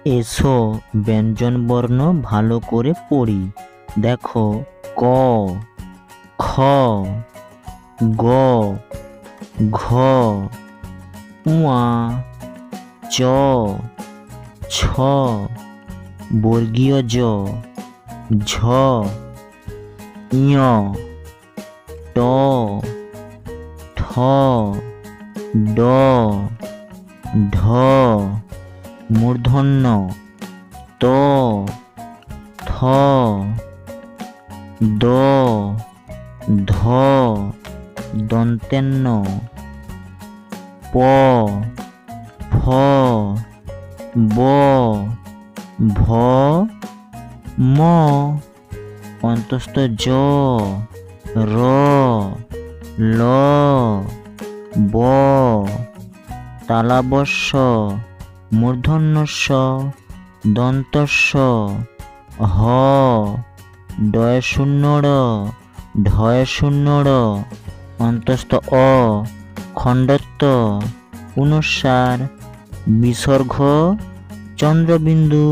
এসো ব্যঞ্জনবর্ণ ভালো করে পড়ি। দেখো, ক, খ, গ, ঘ, উয়া, চ, ছ, বর্গীয় জ, ঝ, ইয়, ট, ঠ, ড, ঢ, মূর্ধন্য, ত, থ, দ, ধ, দন্তেন্ন, প, ফ, ব, ভ, ম, অন্তস্থ জ, র, ল, ব, তালাবস্য, মূর্ধন্যস্য, দন্তস্য, হ, ডয় শূন্য র, ঢয় শূন্য র, অন্তস্থ অ, খণ্ডত্ব, পুনঃসার, বিসর্গ, চন্দ্রবিন্দু।